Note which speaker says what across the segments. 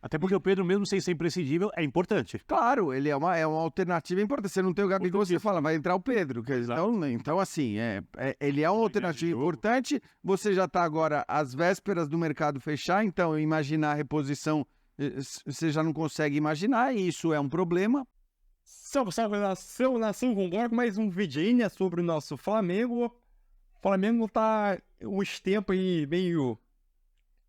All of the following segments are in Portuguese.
Speaker 1: Até porque o Pedro, mesmo sem ser imprescindível, é importante.
Speaker 2: Claro, ele é uma alternativa importante. Você não tem o Gabigol, você fala, vai entrar o Pedro. Então assim, ele é uma alternativa importante. Você já está agora às vésperas do mercado fechar, então imaginar a reposição, você já não consegue imaginar, e isso é um problema.
Speaker 3: Nação, vamos embora com mais um vidinho sobre o nosso Flamengo. O Flamengo tá uns tempos aí meio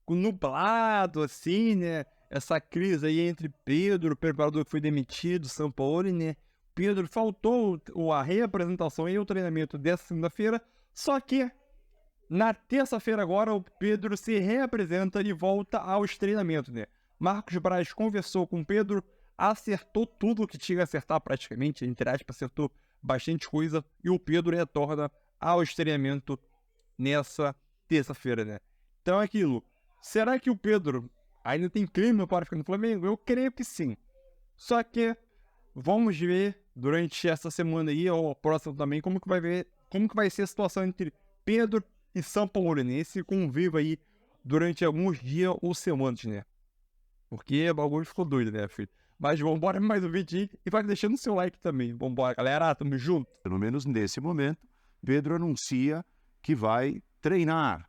Speaker 3: nublado, assim, né? Essa crise aí entre Pedro, o preparador que foi demitido, Sampaoli, né? Pedro faltou a reapresentação e o treinamento dessa segunda-feira, só que na terça-feira agora o Pedro se reapresenta e volta aos treinamentos, né? Marcos Braz conversou com o Pedro, acertou tudo que tinha que acertar praticamente, entre aspas, acertou bastante coisa, e o Pedro retorna aos treinamentos nessa terça-feira, né? Então é aquilo, será que o Pedro ainda tem clima para ficar no Flamengo? Eu creio que sim. Só que vamos ver durante essa semana aí, ou a próxima também, como que vai ser a situação entre Pedro e Sampaoli, né? Esse convívio aí durante alguns dias ou semanas, né? Porque o bagulho ficou doido, né, filho? Mas vambora mais um vídeo e vai deixando o seu like também. Vambora, galera. Tamo junto.
Speaker 4: Pelo menos nesse momento, Pedro anuncia que vai treinar.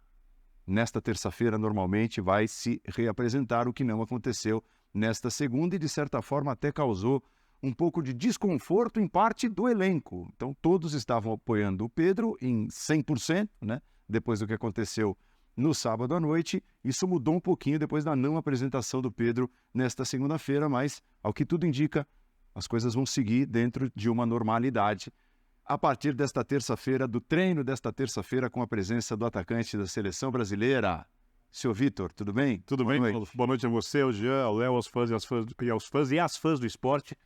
Speaker 4: Nesta terça-feira, normalmente, vai se reapresentar, o que não aconteceu nesta segunda e, de certa forma, até causou um pouco de desconforto em parte do elenco. Então, todos estavam apoiando o Pedro em 100%, né? Depois do que aconteceu no sábado à noite. Isso mudou um pouquinho depois da não apresentação do Pedro nesta segunda-feira, mas, ao que tudo indica, as coisas vão seguir dentro de uma normalidade a partir desta terça-feira, do treino desta terça-feira, com a presença do atacante da Seleção Brasileira. Senhor Vitor, tudo bem?
Speaker 1: Tudo bem? Boa noite a você, ao Jean, ao Léo, aos fãs e às fãs do esporte.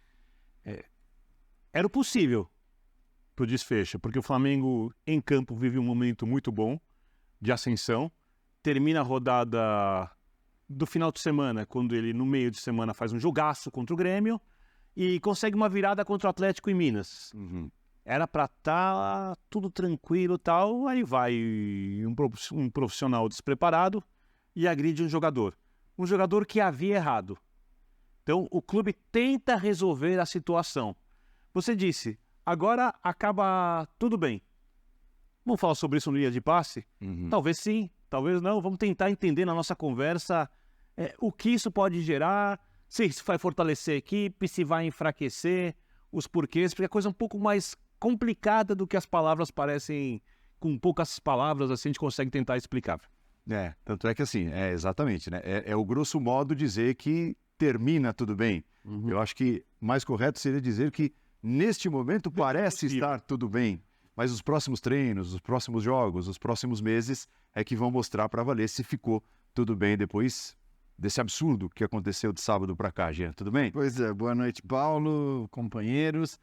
Speaker 1: Era o possível pro desfecho, porque o Flamengo em campo vive um momento muito bom de ascensão, termina a rodada do final de semana, quando ele no meio de semana faz um jogaço contra o Grêmio e consegue uma virada contra o Atlético em Minas. Era pra estar tudo tranquilo e tal, aí vai um profissional despreparado e agride um jogador que havia errado. Então o clube tenta resolver a situação. Você disse, agora acaba tudo bem. Vamos falar sobre isso no linha de passe? Talvez sim, talvez não. Vamos tentar entender na nossa conversa o que isso pode gerar, se isso vai fortalecer a equipe, se vai enfraquecer, os porquês, porque é coisa um pouco mais complicada do que as palavras parecem. Com poucas palavras assim a gente consegue tentar explicar.
Speaker 4: Tanto é que assim, exatamente, né? É o grosso modo dizer que termina tudo bem. Eu acho que mais correto seria dizer que neste momento parece estar tudo bem, mas os próximos treinos, os próximos jogos, os próximos meses é que vão mostrar para valer se ficou tudo bem depois desse absurdo que aconteceu de sábado para cá, Jean. Tudo bem?
Speaker 2: Pois é, boa noite, Paulo, companheiros.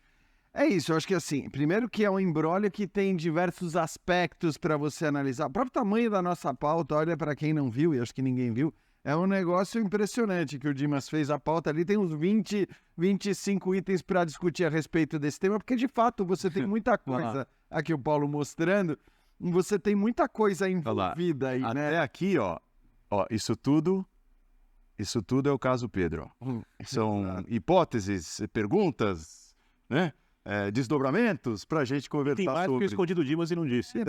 Speaker 2: É isso, eu acho que assim, primeiro que é um imbróglio que tem diversos aspectos para você analisar. O próprio tamanho da nossa pauta, olha, para quem não viu, e acho que ninguém viu, é um negócio impressionante que o Dimas fez. A pauta ali tem uns 20, 25 itens para discutir a respeito desse tema, porque de fato você tem muita coisa, aqui o Paulo mostrando, você tem muita coisa envolvida aí, né?
Speaker 4: Até aqui, ó, isso tudo é o caso Pedro. São hipóteses, perguntas, né? Desdobramentos pra gente conversar
Speaker 1: sobre. Tem mais que eu escondi do Dimas e não disse.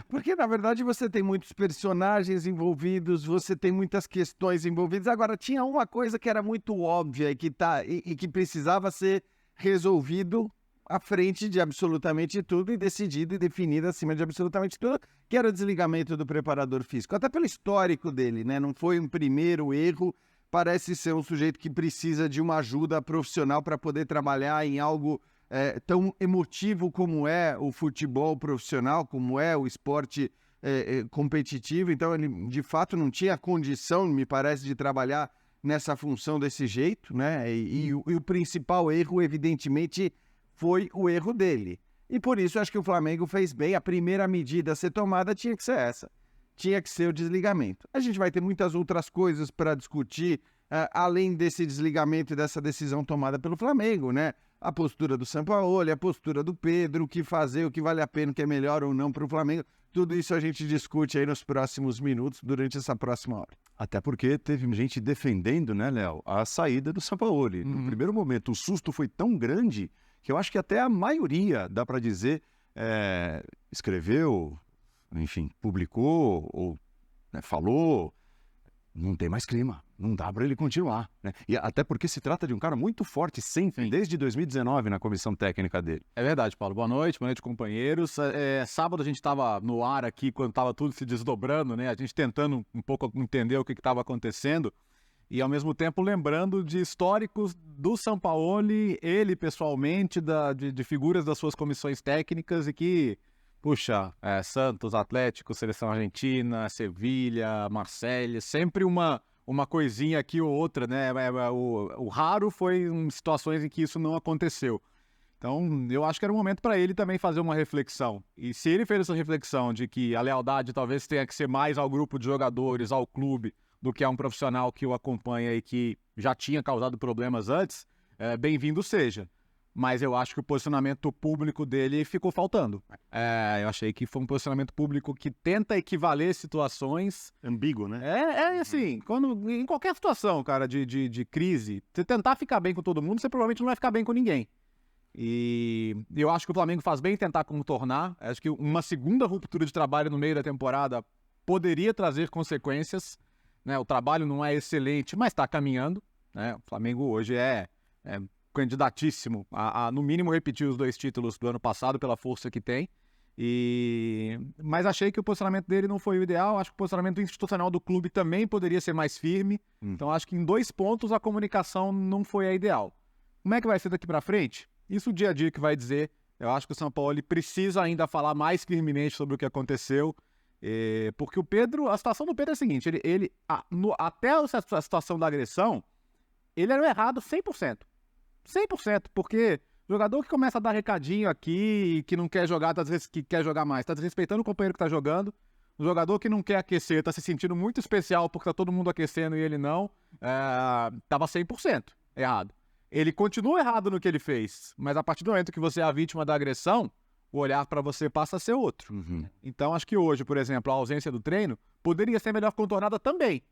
Speaker 2: Porque, na verdade, você tem muitos personagens envolvidos, você tem muitas questões envolvidas. Agora, tinha uma coisa que era muito óbvia e que precisava ser resolvido à frente de absolutamente tudo e decidido e definido acima de absolutamente tudo, que era o desligamento do preparador físico. Até pelo histórico dele, né? Não foi um primeiro erro, parece ser um sujeito que precisa de uma ajuda profissional para poder trabalhar em algo tão emotivo como é o futebol profissional, como é o esporte competitivo. Então ele de fato não tinha condição, me parece, de trabalhar nessa função desse jeito, né? E o principal erro, evidentemente, foi o erro dele. E por isso acho que o Flamengo fez bem. A primeira medida a ser tomada tinha que ser essa. Tinha que ser o desligamento. A gente vai ter muitas outras coisas para discutir, além desse desligamento e dessa decisão tomada pelo Flamengo, né? A postura do Sampaoli, a postura do Pedro, o que fazer, o que vale a pena, o que é melhor ou não para o Flamengo. Tudo isso a gente discute aí nos próximos minutos, durante essa próxima hora.
Speaker 4: Até porque teve gente defendendo, né, Léo, a saída do Sampaoli. No primeiro momento, o susto foi tão grande que eu acho que até a maioria, dá para dizer, escreveu, enfim, publicou ou falou, não tem mais clima, não dá para ele continuar, né? E até porque se trata de um cara muito forte, sempre, desde 2019 na comissão técnica dele.
Speaker 5: É verdade, Paulo. Boa noite, companheiros. Sábado a gente estava no ar aqui, quando estava tudo se desdobrando, né? A gente tentando um pouco entender o que estava acontecendo e, ao mesmo tempo, lembrando de históricos do Sampaoli, ele pessoalmente, de figuras das suas comissões técnicas e que, puxa, Santos, Atlético, Seleção Argentina, Sevilha, Marselha, sempre uma coisinha aqui ou outra, né? O raro foi em situações em que isso não aconteceu. Então, eu acho que era um momento para ele também fazer uma reflexão. E se ele fez essa reflexão de que a lealdade talvez tenha que ser mais ao grupo de jogadores, ao clube, do que a um profissional que o acompanha e que já tinha causado problemas antes, bem-vindo seja. Mas eu acho que o posicionamento público dele ficou faltando. Eu achei que foi um posicionamento público que tenta equivaler situações...
Speaker 1: Ambíguo, né?
Speaker 5: Assim, em qualquer situação, cara, de crise, você tentar ficar bem com todo mundo, você provavelmente não vai ficar bem com ninguém. E eu acho que o Flamengo faz bem em tentar contornar. Acho que uma segunda ruptura de trabalho no meio da temporada poderia trazer consequências, né? O trabalho não é excelente, mas está caminhando, né? O Flamengo hoje é candidatíssimo a, no mínimo, repetir os 2 títulos do ano passado pela força que tem. Mas achei que o posicionamento dele não foi o ideal. Acho que o posicionamento institucional do clube também poderia ser mais firme. Então acho que em 2 pontos a comunicação não foi a ideal. Como é que vai ser daqui para frente? Isso o dia a dia que vai dizer. Eu acho que o Sampaoli precisa ainda falar mais firmemente sobre o que aconteceu. Porque a situação do Pedro é a seguinte, até a situação da agressão, ele era o errado 100%. 100%, porque jogador que começa a dar recadinho aqui, que não quer jogar, que quer jogar mais, tá desrespeitando o companheiro que tá jogando. O jogador que não quer aquecer, tá se sentindo muito especial porque tá todo mundo aquecendo e ele não, tava 100% errado. Ele continua errado no que ele fez, mas a partir do momento que você é a vítima da agressão, o olhar para você passa a ser outro. Então, acho que hoje, por exemplo, a ausência do treino poderia ser melhor contornada também.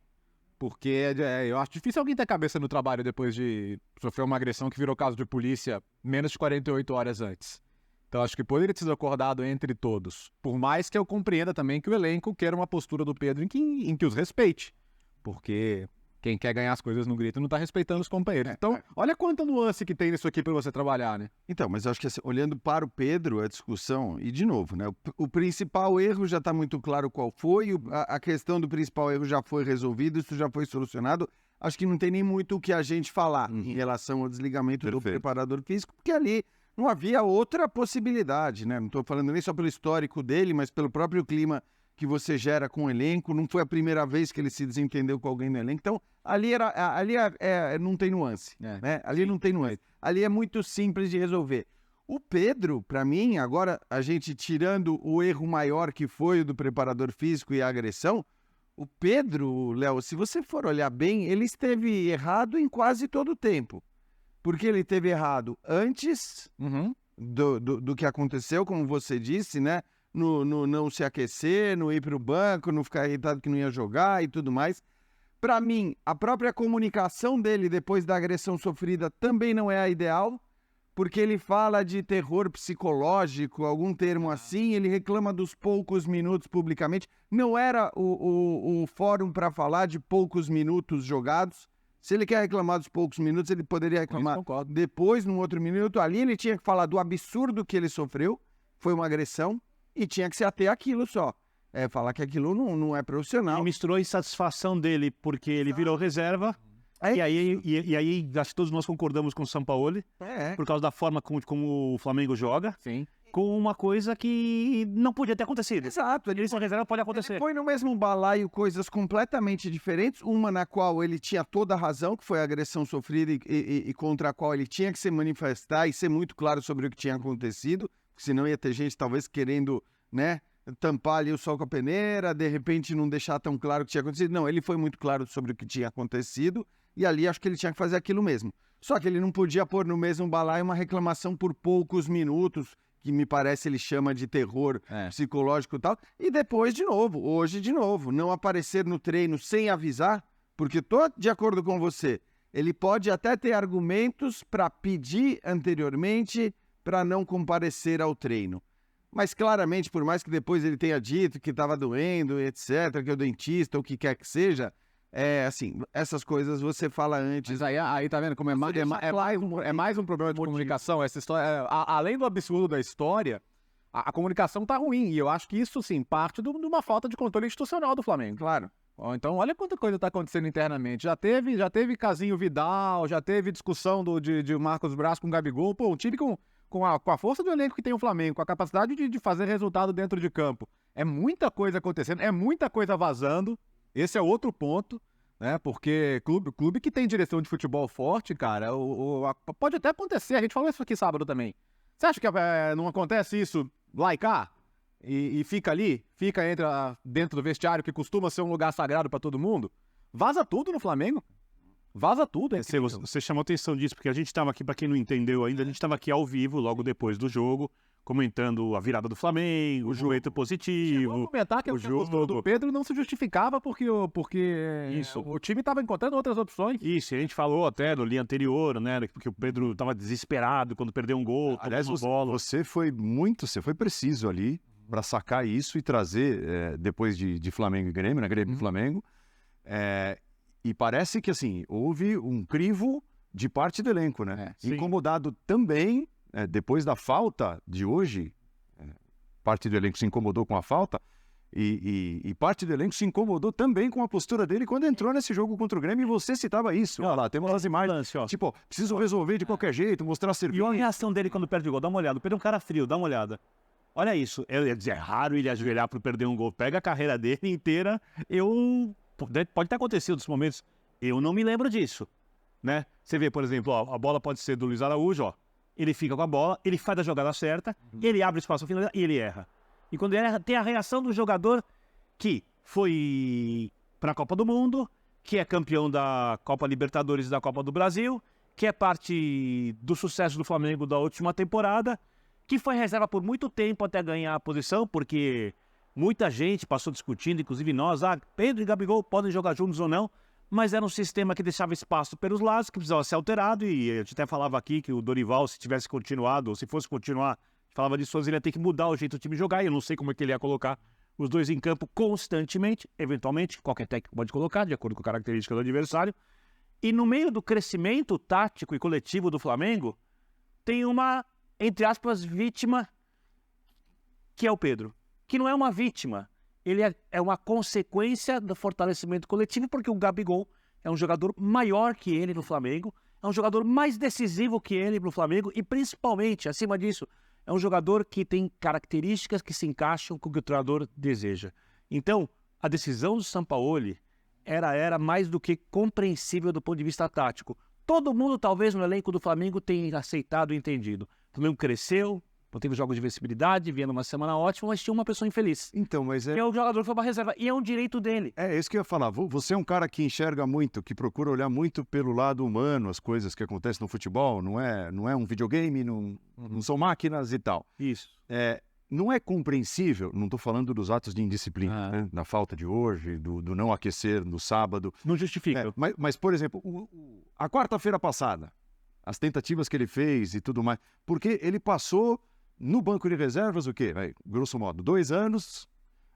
Speaker 5: Porque eu acho difícil alguém ter cabeça no trabalho depois de sofrer uma agressão que virou caso de polícia menos de 48 horas antes. Então, acho que poderia ter sido acordado entre todos. Por mais que eu compreenda também que o elenco queira uma postura do Pedro em que os respeite. Porque quem quer ganhar as coisas no grito não tá respeitando os companheiros. Então, olha quanta nuance que tem nisso aqui para você trabalhar, né?
Speaker 2: Então, mas eu acho que assim, olhando para o Pedro, a discussão, e de novo, né? O principal erro já está muito claro qual foi, a questão do principal erro já foi resolvida, isso já foi solucionado. Acho que não tem nem muito o que a gente falar em relação ao desligamento do preparador físico, porque ali não havia outra possibilidade, né? Não estou falando nem só pelo histórico dele, mas pelo próprio clima que você gera com o elenco. Não foi a primeira vez que ele se desentendeu com alguém no elenco. Então, ali não tem nuance, né? Ali não tem nuance. Ali é muito simples de resolver. O Pedro, para mim, agora a gente tirando o erro maior que foi o do preparador físico e a agressão, o Pedro, Léo, se você for olhar bem, ele esteve errado em quase todo o tempo. Porque ele esteve errado antes do que aconteceu, como você disse, né? No não se aquecer, no ir para o banco, no ficar irritado que não ia jogar e tudo mais. Para mim, a própria comunicação dele depois da agressão sofrida também não é a ideal, porque ele fala de terror psicológico, algum termo assim, ele reclama dos poucos minutos publicamente. Não era o fórum para falar de poucos minutos jogados. Se ele quer reclamar dos poucos minutos, ele poderia reclamar depois, num outro minuto. Ali ele tinha que falar do absurdo que ele sofreu, foi uma agressão, e tinha que se ater àquilo só. Falar que aquilo não é profissional.
Speaker 1: E misturou a insatisfação dele porque ele virou reserva. E aí acho que todos nós concordamos com o Sampaoli, por causa da forma como o Flamengo joga.
Speaker 5: Sim.
Speaker 1: Com uma coisa que não podia ter acontecido.
Speaker 2: Exato.
Speaker 1: Ele só reserva, pode acontecer.
Speaker 2: Ele põe no mesmo balaio coisas completamente diferentes, uma na qual ele tinha toda a razão, que foi a agressão sofrida e contra a qual ele tinha que se manifestar e ser muito claro sobre o que tinha acontecido, senão ia ter gente talvez querendo, né, tampar ali o sol com a peneira, de repente não deixar tão claro o que tinha acontecido. Não, ele foi muito claro sobre o que tinha acontecido e ali acho que ele tinha que fazer aquilo mesmo. Só que ele não podia pôr no mesmo balaio uma reclamação por poucos minutos que me parece ele chama de terror psicológico e tal, e depois de novo, hoje de novo, não aparecer no treino sem avisar, porque tô de acordo com você, ele pode até ter argumentos para pedir anteriormente para não comparecer ao treino. Mas claramente, por mais que depois ele tenha dito que estava doendo, etc., que é o dentista, ou o que quer que seja, assim, essas coisas você fala antes.
Speaker 5: Mas aí tá vendo como é mais um problema de comunicação. Essa história, além do absurdo da história, a comunicação tá ruim. E eu acho que isso, sim, parte de uma falta de controle institucional do Flamengo.
Speaker 2: Claro.
Speaker 5: Então, olha quanta coisa tá acontecendo internamente. Já teve casinho Vidal, já teve discussão de Marcos Braz com o Gabigol. Pô, um time com a força do elenco que tem o Flamengo, com a capacidade de fazer resultado dentro de campo. É muita coisa acontecendo, é muita coisa vazando. Esse é outro ponto, né? Porque clube que tem direção de futebol forte, cara, pode até acontecer. A gente falou isso aqui sábado também. Você acha que não acontece isso lá e cá? E fica ali? Fica dentro do vestiário, que costuma ser um lugar sagrado pra todo mundo? Vaza tudo no Flamengo. Vaza tudo, é incrível.
Speaker 1: Você chamou atenção disso, porque a gente estava aqui, para quem não entendeu ainda, a gente estava aqui ao vivo, logo depois do jogo, comentando a virada do Flamengo, o joelho positivo.
Speaker 5: Vou comentar que o jogo do Pedro não se justificava porque
Speaker 1: Isso.
Speaker 5: o time estava encontrando outras opções.
Speaker 1: Isso, a gente falou até no linha anterior, né, porque o Pedro estava desesperado quando perdeu um gol,
Speaker 4: Aliás,
Speaker 1: tomou bola.
Speaker 4: você foi preciso ali para sacar isso e trazer, depois de Flamengo e Grêmio, né, Grêmio e Flamengo, e parece que, assim, houve um crivo de parte do elenco, né?
Speaker 1: Sim.
Speaker 4: Incomodado também, depois da falta de hoje, parte do elenco se incomodou com a falta, e parte do elenco se incomodou também com a postura dele quando entrou nesse jogo contra o Grêmio, e você citava isso. Olha lá, temos as imagens. Tipo, preciso resolver de qualquer jeito, mostrar serviço.
Speaker 1: E olha a reação dele quando perde o gol, dá uma olhada. O Pedro é um cara frio, dá uma olhada. Olha isso, é raro ele ajoelhar para perder um gol. Pega a carreira dele inteira, pode ter acontecido nos momentos, eu não me lembro disso, né? Você vê, por exemplo, ó, a bola pode ser do Luiz Araújo, ó, ele fica com a bola, ele faz a jogada certa, ele abre espaço ao final e ele erra. E quando ele erra, tem a reação do jogador que foi para a Copa do Mundo, que é campeão da Copa Libertadores e da Copa do Brasil, que é parte do sucesso do Flamengo da última temporada, que foi reserva por muito tempo até ganhar a posição, porque muita gente passou discutindo, inclusive nós, Pedro e Gabigol podem jogar juntos ou não, mas era um sistema que deixava espaço pelos lados, que precisava ser alterado, e a gente até falava aqui que o Dorival, se tivesse continuado, ou se fosse continuar, falava disso, ele ia ter que mudar o jeito do time jogar, e eu não sei como é que ele ia colocar os dois em campo constantemente, eventualmente, qualquer técnico pode colocar, de acordo com a característica do adversário, e no meio do crescimento tático e coletivo do Flamengo, tem uma, entre aspas, vítima, que é o Pedro. Que não é uma vítima, ele é uma consequência do fortalecimento coletivo, porque o Gabigol é um jogador maior que ele no Flamengo, é um jogador mais decisivo que ele no Flamengo e, principalmente, acima disso, é um jogador que tem características que se encaixam com o que o treinador deseja. Então, a decisão do Sampaoli era mais do que compreensível do ponto de vista tático. Todo mundo, talvez, no elenco do Flamengo tenha aceitado e entendido. O Flamengo cresceu, não teve jogos de invencibilidade, vinha numa semana ótima, mas tinha uma pessoa infeliz.
Speaker 4: Então, mas
Speaker 1: Que é o jogador que foi para reserva, e é um direito dele.
Speaker 4: É isso que eu ia falar. Você é um cara que enxerga muito, que procura olhar muito pelo lado humano, as coisas que acontecem no futebol. Não é um videogame, não são máquinas e tal.
Speaker 1: Isso.
Speaker 4: Não é compreensível, não estou falando dos atos de indisciplina, né? Da falta de hoje, do não aquecer no sábado.
Speaker 1: Não justifica.
Speaker 4: Mas, por exemplo, a quarta-feira passada, as tentativas que ele fez e tudo mais, porque ele passou no banco de reservas, o quê? Grosso modo, 2 anos,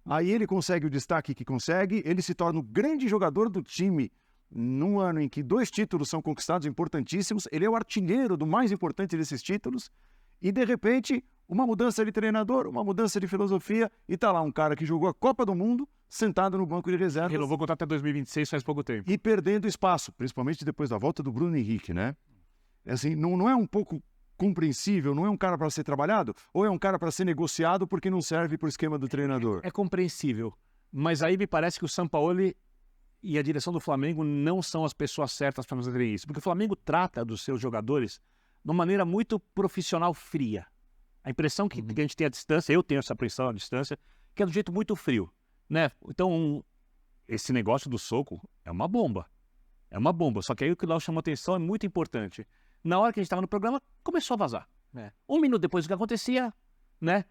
Speaker 4: aí ele consegue o destaque que consegue, ele se torna o grande jogador do time num ano em que 2 títulos são conquistados importantíssimos, ele é o artilheiro do mais importante desses títulos, e de repente, uma mudança de treinador, uma mudança de filosofia, e tá lá um cara que jogou a Copa do Mundo, sentado no banco de reservas.
Speaker 1: Renovou o contrato até 2026, faz pouco tempo.
Speaker 4: E perdendo espaço, principalmente depois da volta do Bruno Henrique, né? Assim, não é um pouco compreensível, não é um cara para ser trabalhado? Ou é um cara para ser negociado porque não serve para o esquema do treinador?
Speaker 1: É compreensível, mas aí me parece que o Sampaoli e a direção do Flamengo não são as pessoas certas para fazerem isso, porque o Flamengo trata dos seus jogadores de uma maneira muito profissional fria. A impressão que a gente tem à distância, eu tenho essa impressão à distância, que é do jeito muito frio, né? Então, esse negócio do soco é uma bomba. É uma bomba, só que aí o que o Léo chamou atenção é muito importante. Na hora que a gente estava no programa, começou a vazar. 1 minuto depois do que acontecia, né?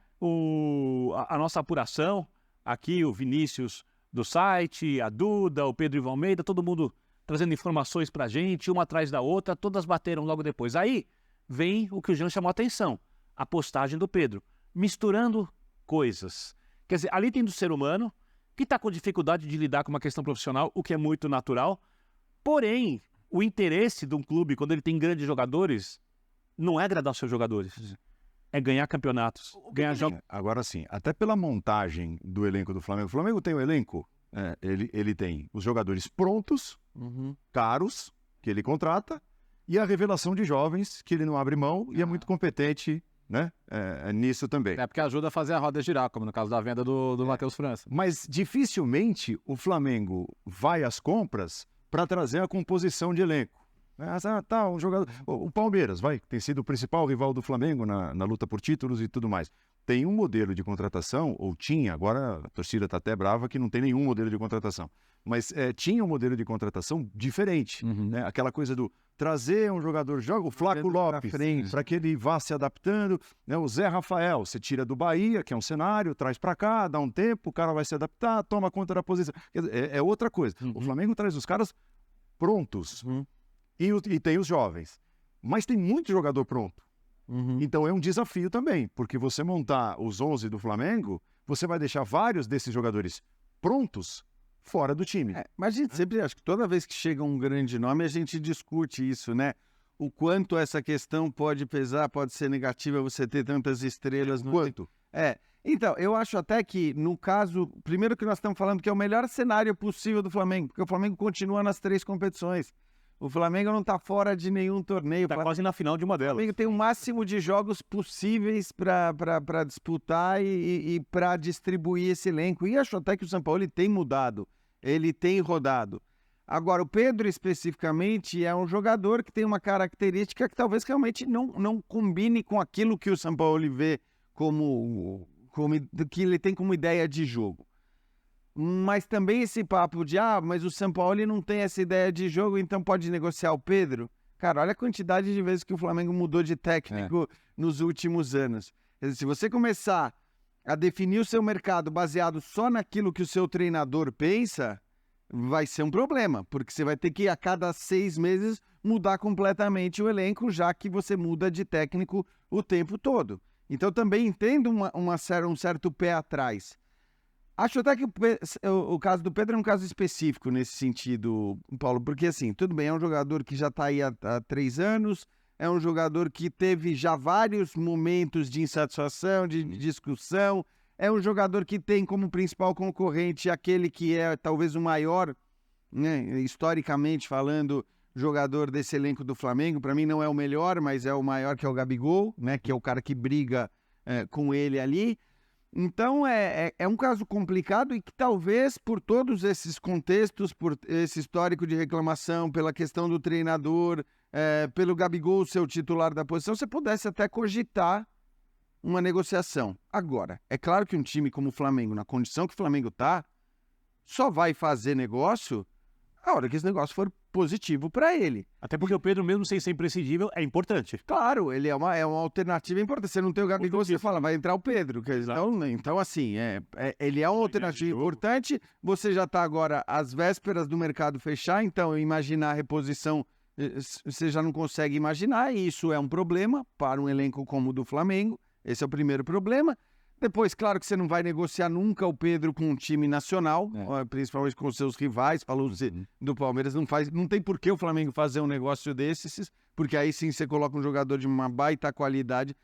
Speaker 1: A nossa apuração, aqui o Vinícius do site, a Duda, o Pedro Ivan Almeida, todo mundo trazendo informações pra gente, uma atrás da outra, todas bateram logo depois. Aí vem o que o Jean chamou a atenção, a postagem do Pedro, misturando coisas. Quer dizer, ali tem do ser humano, que está com dificuldade de lidar com uma questão profissional, o que é muito natural, porém, o interesse de um clube, quando ele tem grandes jogadores, não é agradar os seus jogadores, é ganhar campeonatos, ganhar jogos.
Speaker 4: Agora sim, até pela montagem do elenco do Flamengo. O Flamengo tem um elenco, ele tem os jogadores prontos, caros, que ele contrata, e a revelação de jovens, que ele não abre mão e é muito competente, né, nisso também.
Speaker 5: É porque ajuda a fazer a roda girar, como no caso da venda do Matheus França.
Speaker 4: Mas dificilmente o Flamengo vai às compras para trazer a composição de elenco. Um jogador. O Palmeiras, tem sido o principal rival do Flamengo na luta por títulos e tudo mais. Tem um modelo de contratação, ou tinha, agora a torcida está até brava que não tem nenhum modelo de contratação. Mas tinha um modelo de contratação diferente. Né? Aquela coisa do trazer um jogador, joga o Flaco Lopes, para que ele vá se adaptando. Né? O Zé Rafael, você tira do Bahia, que é um cenário, traz para cá, dá um tempo, o cara vai se adaptar, toma conta da posição. Quer dizer, é outra coisa. O Flamengo traz os caras prontos. E tem os jovens. Mas tem muito jogador pronto. Então é um desafio também, porque você montar os 11 do Flamengo, você vai deixar vários desses jogadores prontos fora do time.
Speaker 2: Mas a gente sempre, acho que toda vez que chega um grande nome, a gente discute isso, né? O quanto essa questão pode pesar, pode ser negativa você ter tantas estrelas no...
Speaker 4: Quanto?
Speaker 2: Então, eu acho até que, no caso, primeiro que nós estamos falando que é o melhor cenário possível do Flamengo, porque o Flamengo continua nas 3 competições. O Flamengo não está fora de nenhum torneio.
Speaker 1: Está quase na final de uma
Speaker 2: O
Speaker 1: delas.
Speaker 2: Flamengo tem o máximo de jogos possíveis para disputar e para distribuir esse elenco. E acho até que o São Paulo tem mudado, ele tem rodado. Agora, o Pedro especificamente é um jogador que tem uma característica que talvez realmente não combine com aquilo que o São Paulo vê como que ele tem como ideia de jogo. Mas também esse papo de, mas o São Paulo não tem essa ideia de jogo, então pode negociar o Pedro. Cara, olha a quantidade de vezes que o Flamengo mudou de técnico nos últimos anos. Quer dizer, se você começar a definir o seu mercado baseado só naquilo que o seu treinador pensa, vai ser um problema, porque você vai ter que, a cada 6 meses, mudar completamente o elenco, já que você muda de técnico o tempo todo. Então, também entendo um certo pé atrás. Acho até que o caso do Pedro é um caso específico nesse sentido, Paulo, porque assim, tudo bem, é um jogador que já está aí há 3 anos, é um jogador que teve já vários momentos de insatisfação, de discussão, é um jogador que tem como principal concorrente aquele que é talvez o maior, né, historicamente falando, jogador desse elenco do Flamengo. Para mim não é o melhor, mas é o maior, que é o Gabigol, né, que é o cara que briga com ele ali. Então é um caso complicado e que talvez por todos esses contextos, por esse histórico de reclamação, pela questão do treinador, pelo Gabigol ser o titular da posição, você pudesse até cogitar uma negociação. Agora, é claro que um time como o Flamengo, na condição que o Flamengo está, só vai fazer negócio a hora que esse negócio for positivo para ele.
Speaker 1: Até porque o Pedro, mesmo sem ser imprescindível, é importante.
Speaker 2: Claro, ele é uma alternativa importante. Você não tem o Gabigol, você fala, vai entrar o Pedro. Então assim, ele é uma alternativa importante. Você já está agora às vésperas do mercado fechar, então imaginar a reposição, você já não consegue imaginar, e isso é um problema para um elenco como o do Flamengo. Esse é o primeiro problema. Depois, claro que você não vai negociar nunca o Pedro com um time nacional, principalmente com os seus rivais. Falou do Palmeiras, não tem por que o Flamengo fazer um negócio desses, porque aí sim você coloca um jogador de uma baita qualidade.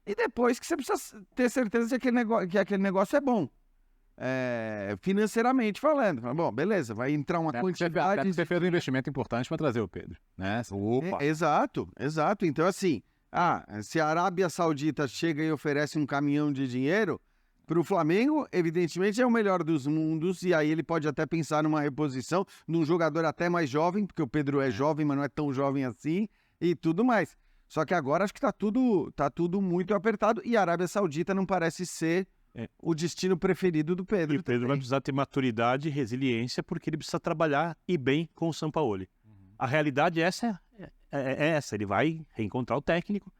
Speaker 2: E depois que você precisa ter certeza que aquele negócio é bom, financeiramente falando. Bom, beleza, vai entrar uma quantidade...
Speaker 5: Você fez um investimento importante para trazer o Pedro, né?
Speaker 2: Opa. Exato. Então assim... se a Arábia Saudita chega e oferece um caminhão de dinheiro, para o Flamengo, evidentemente, é o melhor dos mundos, e aí ele pode até pensar numa reposição de um jogador até mais jovem, porque o Pedro é jovem, mas não é tão jovem assim, e tudo mais. Só que agora acho que tá tudo muito apertado, e a Arábia Saudita não parece ser o destino preferido do Pedro.
Speaker 1: E o Pedro vai precisar ter maturidade e resiliência, porque ele precisa trabalhar e bem com o Sampaoli. A realidade é essa, ele vai reencontrar o técnico,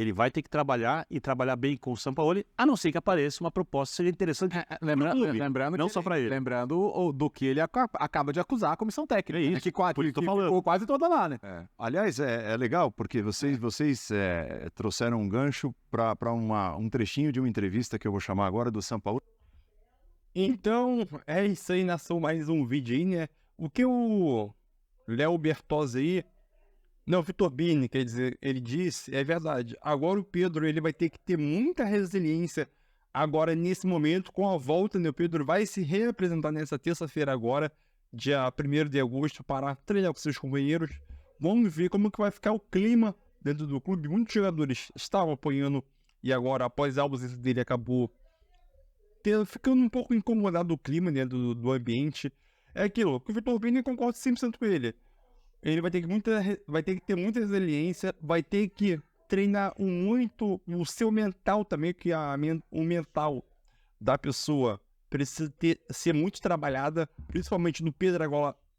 Speaker 1: ele vai ter que trabalhar e trabalhar bem com o Sampaoli, a não ser que apareça uma proposta que seja interessante.
Speaker 5: Lembrando
Speaker 1: não
Speaker 5: que
Speaker 1: só para ele.
Speaker 5: Lembrando do que ele acaba de acusar a comissão técnica.
Speaker 1: É isso,
Speaker 5: que
Speaker 1: por isso que eu tô falando.
Speaker 5: ficou quase toda lá, né?
Speaker 4: Aliás, é legal, porque vocês trouxeram um gancho para um trechinho de uma entrevista que eu vou chamar agora do Sampaoli.
Speaker 3: Então, é isso aí, nação, mais um vídeo aí, né? O que o Léo Bertozzi aí... Não, Vitor Bini, quer dizer, ele disse, é verdade. Agora o Pedro, ele vai ter que ter muita resiliência agora nesse momento, com a volta, né? O Pedro vai se reapresentar nessa terça-feira agora, dia 1º de agosto, para treinar com seus companheiros. Vamos ver como que vai ficar o clima dentro do clube. Muitos jogadores estavam apoiando e agora, após a ausência dele, acabou ficando um pouco incomodado do clima, né, do ambiente. É aquilo, que o Vitor Bini concorda 100% com ele. Ele vai ter que ter muita resiliência, vai ter que treinar muito o seu mental também, que o mental da pessoa precisa ser muito trabalhada, principalmente no Pedro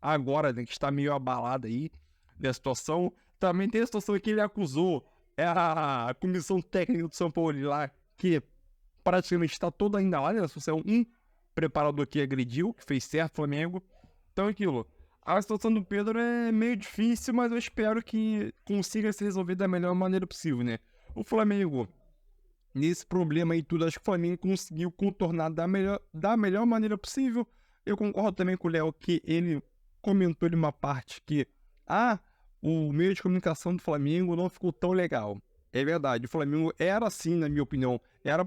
Speaker 3: agora, né, que está meio abalado aí da situação. Também tem a situação que ele acusou a comissão técnica do São Paulo lá, que praticamente está toda ainda lá, né, na situação, um preparador que agrediu, que fez certo o Flamengo. Então é aquilo. A situação do Pedro é meio difícil, mas eu espero que consiga se resolver da melhor maneira possível, né? O Flamengo, nesse problema aí tudo, acho que o Flamengo conseguiu contornar da melhor maneira possível. Eu concordo também com o Léo que ele comentou em uma parte que o meio de comunicação do Flamengo não ficou tão legal. É verdade, o Flamengo era assim, na minha opinião, era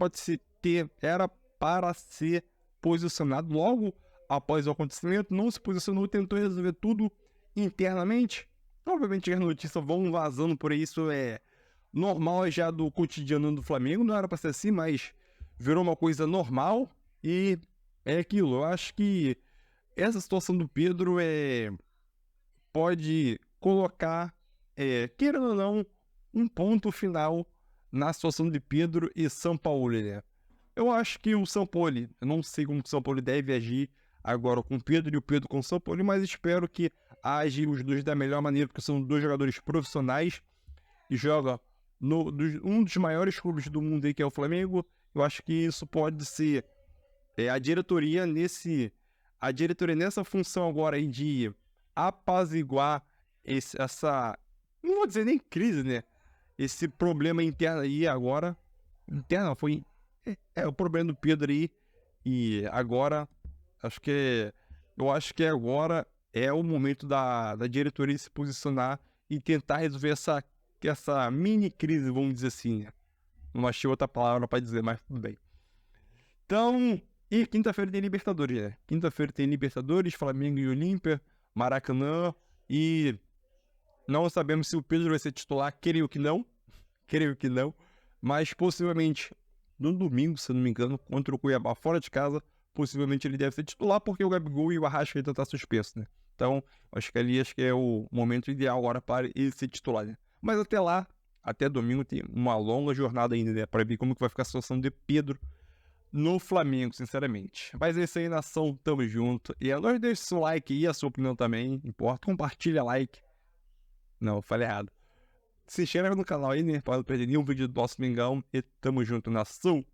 Speaker 3: para ser posicionado logo após o acontecimento, não se posicionou, tentou resolver tudo internamente. Obviamente as notícias vão vazando por aí, isso é normal já do cotidiano do Flamengo, não era para ser assim, mas virou uma coisa normal e é aquilo. Eu acho que essa situação do Pedro pode colocar, querendo ou não, um ponto final na situação de Pedro e Sampaoli, né? Eu acho que o Sampaoli, eu não sei como o Sampaoli deve agir agora com o Pedro e o Pedro com o Sampaoli, mas espero que agem os dois da melhor maneira, porque são dois jogadores profissionais e jogam um dos maiores clubes do mundo aí, que é o Flamengo. Eu acho que isso pode ser a diretoria nessa função agora aí de apaziguar essa, não vou dizer nem crise, né? Esse problema interno aí agora, o problema do Pedro aí, e agora eu acho que agora é o momento da diretoria se posicionar e tentar resolver essa mini crise, vamos dizer assim, né? Não achei outra palavra para dizer, mas tudo bem. Então, e quinta-feira tem Libertadores, né? Quinta-feira tem Libertadores, Flamengo e Olímpia, Maracanã, e não sabemos se o Pedro vai ser titular, creio que não, mas possivelmente no domingo, se não me engano, contra o Cuiabá fora de casa, possivelmente ele deve ser titular, porque o Gabigol e o Arrascaeta estão suspensos, né? Então, acho que é o momento ideal agora para ele ser titular, né? Mas até lá, até domingo, tem uma longa jornada ainda, né? Para ver como que vai ficar a situação de Pedro no Flamengo, sinceramente. Mas é isso aí, nação, tamo junto. E agora deixa o seu like aí, a sua opinião também, importa. Compartilha, like. Não, falei errado. Se inscreve no canal aí, né? Para não perder nenhum vídeo do nosso Mengão. E tamo junto, nação.